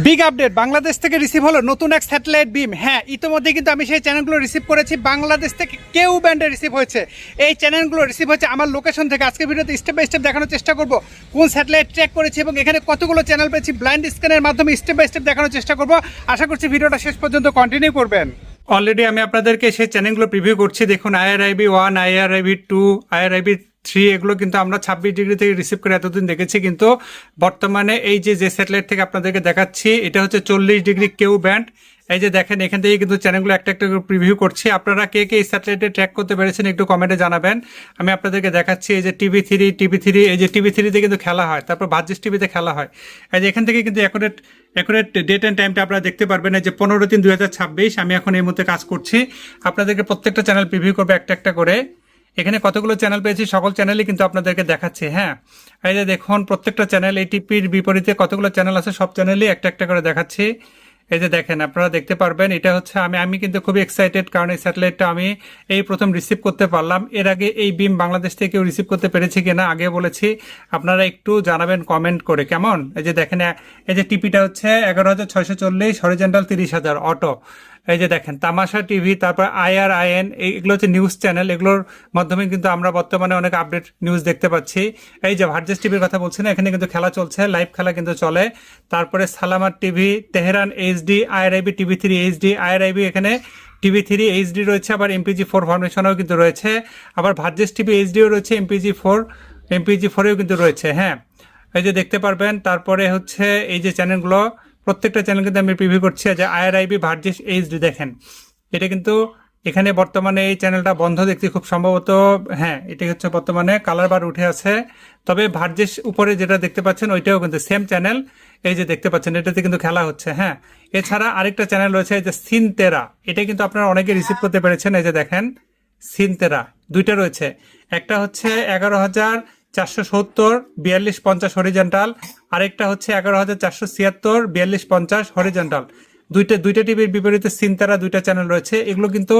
Big update Bangladesh থেকে receive হলো নতুন এক স্যাটেলাইট বিম। হ্যাঁ, ইতিমধ্যে কিন্তু আমি সেই চ্যানেলগুলো রিসিভ করেছি। বাংলাদেশ থেকে কেউ ব্যান্ডে রিসিভ হয়েছে। এই চ্যানেলগুলো রিসিভ হচ্ছে আমার লোকেশন থেকে। আজকে ভিডিওতে স্টেপ বাই স্টেপ দেখানোর চেষ্টা করব কোন স্যাটেলাইট ট্র্যাক করেছি এবং এখানে কতগুলো চ্যানেল পেয়েছি। ব্লাইন্ড স্ক্যানের মাধ্যমে স্টেপ বাই স্টেপ দেখানোর চেষ্টা করব। আশা করছি ভিডিওটা শেষ পর্যন্ত কন্টিনিউ করবেন। অলরেডি আমি আপনাদেরকে সেই চ্যানেলগুলো প্রিভিউ করছি। দেখুন, IRIB1, IRIB2, IRIB3 এগুলো কিন্তু আমরা 26 ডিগ্রি থেকে রিসিভ করে এতদিন দেখেছি, কিন্তু বর্তমানে এই যে স্যাটেলাইট থেকে আপনাদেরকে দেখাচ্ছি এটা হচ্ছে 40 ডিগ্রি কেউ ব্যান্ড। এই যে দেখেন, এখান থেকে কিন্তু চ্যানেলগুলো একটা একটা করে প্রিভিউ করছি। আপনারা কে কে এই স্যাটেলাইটে ট্র্যাক করতে পেরেছেন একটু কমেন্টে জানাবেন। আমি আপনাদেরকে দেখাচ্ছি এই যে টিভি3, এই যে টিভি3তে কিন্তু খেলা হয়, তারপর ভার্জিস টিভিতে খেলা হয়। এই যে এখান থেকে কিন্তু অ্যাকুরেট ডেট অ্যান্ড টাইমটা আপনারা দেখতে পারবেন। এই যে 15/3/2026 আমি এখন এই মুহূর্তে কাজ করছি। আপনাদেরকে প্রত্যেকটা চ্যানেল প্রিভিউ করবে একটা একটা করে। এখানে কতগুলো চ্যানেল পেয়েছি সকল চ্যানেলই কিন্তু আপনাদেরকে দেখাচ্ছে। হ্যাঁ, এই যে দেখুন, প্রত্যেকটা চ্যানেল, এই টিপির বিপরীতে কতগুলো চ্যানেল আছে সব চ্যানেলই একটা একটা করে দেখাচ্ছি। এই যে দেখেন, আপনারা দেখতে পারবেন। এটা হচ্ছে আমি কিন্তু খুবই এক্সাইটেড, কারণ এই স্যাটেলাইটটা আমি এই প্রথম রিসিভ করতে পারলাম। এর আগে এই বিম বাংলাদেশ থেকে কেউ রিসিভ করতে পেরেছি কিনা আগে বলেছি, আপনারা একটু জানাবেন কমেন্ট করে কেমন। এই যে দেখেন, এই যে টিপিটা হচ্ছে 11,640, হরিজেন্টাল 30,000 অটো। এই যে দেখেন, তামাশা টিভি, তারপর IRIN, এগুলো হচ্ছে নিউজ চ্যানেল। এগুলোর মাধ্যমে কিন্তু আমরা বর্তমানে অনেক আপডেট নিউজ দেখতে পাচ্ছি। এই যে ভার্জিস টিভির কথা বলছি না, এখানে কিন্তু খেলা চলছে, লাইভ খেলা কিন্তু চলে। তারপরে সালামার TV, Tehran HD, IRIB TV3 HD, IRIB এখানে TV3 HD রয়েছে, আবার MPG4 ফরমেশনও কিন্তু রয়েছে, আবার ভার্জিস টিভি HDও রয়েছে, MPG4এও কিন্তু রয়েছে। হ্যাঁ, এই যে দেখতে পারবেন। তারপরে হচ্ছে এই যে চ্যানেলগুলো, প্রত্যেকটা চ্যানেল কিন্তু আমি প্রিভিউ করছি। যে IRIB ভার্জিস HD দেখেন, এটা কিন্তু এখানে বর্তমানে এই চ্যানেলটা বন্ধ দেখছি খুব সম্ভবত। হ্যাঁ, এটা হচ্ছে বর্তমানে কালার বার উঠে আছে, তবে ভার্জিস উপরে যেটা দেখতে পাচ্ছেন ওইটাও কিন্তু সেম চ্যানেল। এই যে দেখতে পাচ্ছেন, এটাতে কিন্তু খেলা হচ্ছে। হ্যাঁ, এছাড়া আরেকটা চ্যানেল রয়েছে এই যে সিনতেরা, এটা কিন্তু আপনারা অনেকে রিসিভ করতে পেরেছেন। এই যে দেখেন, সিনতেরা দুইটা রয়েছে। একটা হচ্ছে 11,470, 4250 হরিজেন্টাল, আরেকটা হচ্ছে 11,476, 4250 হরিজেন্টাল। দুইটা টিভির বিপরীতে সিনতারা দুইটা চ্যানেল রয়েছে। এগুলো কিন্তু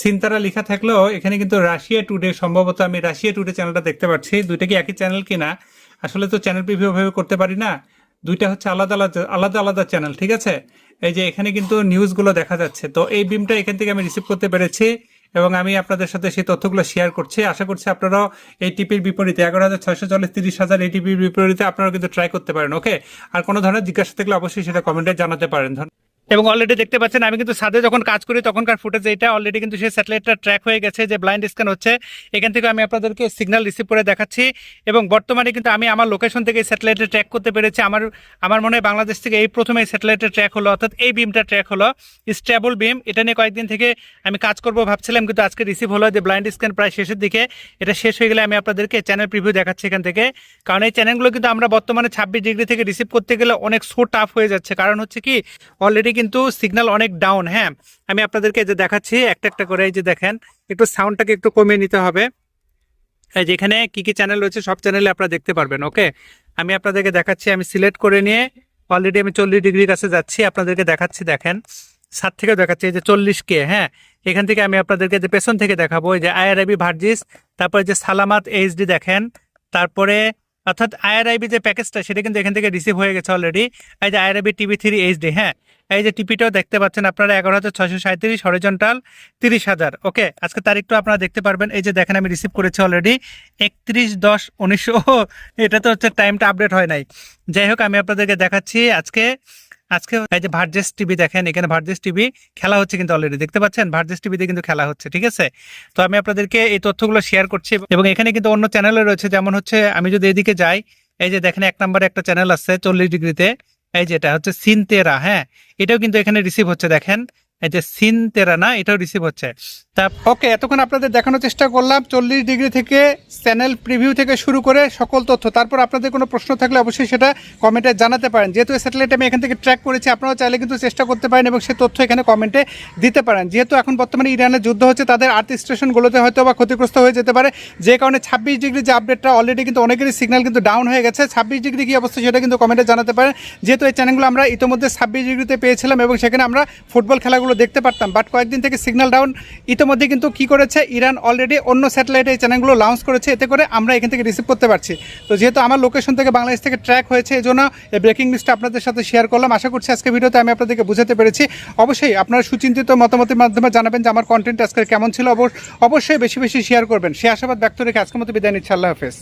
সিনতারা লেখা থাকলেও এখানে কিন্তু রাশিয়া টুডে, সম্ভবত আমি রাশিয়া টুডে চ্যানেলটা দেখতে পাচ্ছি। দুইটা কি একই চ্যানেল কিনা, আসলে তো চ্যানেল প্রিভিউ ভাবে করতে পারি না, দুইটা হচ্ছে আলাদা আলাদা চ্যানেল। ঠিক আছে, এই যে এখানে কিন্তু নিউজগুলো দেখা যাচ্ছে। তো এই বিমটা এখান থেকে আমি রিসিভ করতে পেরেছি এবং আমি আপনাদের সাথে সেই তথ্যগুলো শেয়ার করছি। আশা করছি আপনারাও এই টিপির বিপরীতে 11,640, 30,000 এই টিপির বিপরীতে আপনারা কিন্তু ট্রাই করতে পারেন। ওকে, আর কোনো ধরনের জিজ্ঞাসা থাকলে অবশ্যই সেটা কমেন্টে জানাতে পারেন। এবং অলরেডি দেখতে পাচ্ছেন আমি কিন্তু ছাদে যখন কাজ করি তখনকার ফুটেজ এটা অলরেডি কিন্তু সেই স্যাটেলাইটটা ট্র্যাক হয়ে গেছে, যে ব্লাইন্ড স্ক্যান হচ্ছে। এখান থেকে আমি আপনাদেরকে সিগন্যাল রিসিভ করে দেখাচ্ছি এবং বর্তমানে কিন্তু আমি আমার লোকেশন থেকে এই স্যাটেলাইটে ট্র্যাক করতে পেরেছি। আমার মনে হয় বাংলাদেশ থেকে এই প্রথম এই স্যাটেলাইটে ট্র্যাক হলো, অর্থাৎ এই বিমটা ট্র্যাক হলো, স্টেবল বিম। এটা নিয়ে কয়েকদিন থেকে আমি কাজ করবো ভাবছিলাম, কিন্তু আজকে রিসিভ হলো। যে ব্লাইন্ড স্ক্যান প্রায় শেষের দিকে, এটা শেষ হয়ে গেলে আমি আপনাদেরকে চ্যানেল প্রিভিউ দেখাচ্ছি এখান থেকে। কারণ এই চ্যানেলগুলো কিন্তু আমরা বর্তমানে 26 ডিগ্রি থেকে রিসিভ করতে গেলে অনেক সো টাফ হয়ে যাচ্ছে। কারণ হচ্ছে কি, অলরেডি কিন্তু সিগন্যাল অনেক ডাউন। হ্যাঁ, আমি আপনাদেরকে যে দেখাচ্ছি একটা একটা করে। এই যে দেখেন, একটু সাউন্ডটাকে একটু কমিয়ে নিতে হবে। এই যে এখানে কি কি চ্যানেল রয়েছে সব চ্যানেলে আপনারা দেখতে পারবেন। ওকে, আমি আপনাদেরকে দেখাচ্ছি, আমি সিলেক্ট করে নিয়ে অলরেডি আমি 40 ডিগ্রির কাছে যাচ্ছি, আপনাদেরকে দেখাচ্ছি। দেখেন, সাত থেকেও দেখাচ্ছি, এই যে 40K। হ্যাঁ, এখান থেকে আমি আপনাদেরকে যে পেছন থেকে দেখাবো, এই যে IRIB ভার্জিস, তারপরে যে সালামাত HD দেখেন, তারপরে অর্থাৎ IRIB যে প্যাকেজটা সেটা কিন্তু এখান থেকে রিসিভ হয়ে গেছে অলরেডি। এই যে IRIB TV3 HD। হ্যাঁ, এই যে টিপিটাও দেখতে পাচ্ছেন আপনারা, 11,637, হরিজন্টাল 30,000। ওকে, আজকে তারিখটা আপনারা দেখতে পারবেন। এই যে দেখেন, আমি রিসিভ করেছি অলরেডি 31/10/1900। এটা তো হচ্ছে টাইমটা আপডেট হয় নাই। যাই হোক, আমি আপনাদেরকে দেখাচ্ছি আজকে এই যে ভার্জিস টিভি দেখেন, এখানে ভার্জিস টিভি খেলা হচ্ছে কিন্তু অলরেডি দেখতে পাচ্ছেন, ভার্জিস টিভিতে কিন্তু খেলা হচ্ছে। ঠিক আছে, তো আমি আপনাদেরকে এই তথ্যগুলো শেয়ার করছি এবং এখানে কিন্তু অন্য চ্যানেলও রয়েছে। যেমন হচ্ছে আমি যদি এদিকে যাই, এই যে দেখেন 1 নম্বরে একটা চ্যানেল আছে 40 ডিগ্রিতে, এই যে এটা হচ্ছে সিনতেরা। হ্যাঁ, এটাও কিন্তু এখানে রিসিভ হচ্ছে। দেখেন, এই যে সিনতেরা না, এটাও রিসিভ হচ্ছে। তা ওকে, এতক্ষণ আপনাদের দেখানোর চেষ্টা করলাম 40 ডিগ্রি থেকে চ্যানেল প্রিভিউ থেকে শুরু করে সকল তথ্য। তারপর আপনাদের কোনো প্রশ্ন থাকলে অবশ্যই সেটা কমেন্টে জানাতে পারেন। যেহেতু এই স্যাটেলাইট আমি এখান থেকে ট্র্যাক করেছি, আপনারাও চাইলে কিন্তু চেষ্টা করতে পারেন এবং সে তথ্য এখানে কমেন্টে দিতে পারেন। যেহেতু এখন বর্তমানে ইরানের যুদ্ধ হচ্ছে, তাদের আর্থ স্টেশনগুলোতে হয়তো বা ক্ষতিগ্রস্ত হয়ে যেতে পারে, যে কারণে 26 ডিগ্রি যে আপডেটটা অলরেডি কিন্তু অনেকেরই সিগন্যাল কিন্তু ডাউন হয়ে গেছে। 26 ডিগ্রি কী অবস্থা সেটা কিন্তু কমেন্টে জানাতে পারেন। যেহেতু এই চ্যানেলগুলো আমরা ইতিমধ্যে 26 ডিগ্রিতে পেয়েছিলাম এবং সেখানে আমরা ফুটবল খেলাগুলো চ্যানেলগুলো দেখতে পারতাম, বাট কয়েকদিন থেকে সিগন্যাল ডাউন। ইতিমধ্যে কিন্তু কি করেছে, ইরান অলরেডি অন্য স্যাটেলাইটে এই চ্যানেলগুলো লঞ্চ করেছে, এতে করে আমরা এখান থেকে রিসিভ করতে পারছি। তো যেহেতু আমার লোকেশন থেকে বাংলাদেশ থেকে ট্র্যাক হয়েছে, এই জন্য এই ব্রেকিং নিউজটা আপনাদের সাথে শেয়ার করলাম। আশা করছি আজকে ভিডিওতে আমি আপনাদেরকে বুঝাতে পেরেছি। অবশ্যই আপনারা সুচিন্তিত মতামতের মাধ্যমে জানাবেন যে আমার কন্টেন্ট আজকে কেমন ছিল। অবশ্যই বেশি বেশি শেয়ার করবেন। সে আশাবাদ ব্যক্ত রেখে আজকের মতো বিদায় নিচ্ছি। আল্লাহ হাফেজ।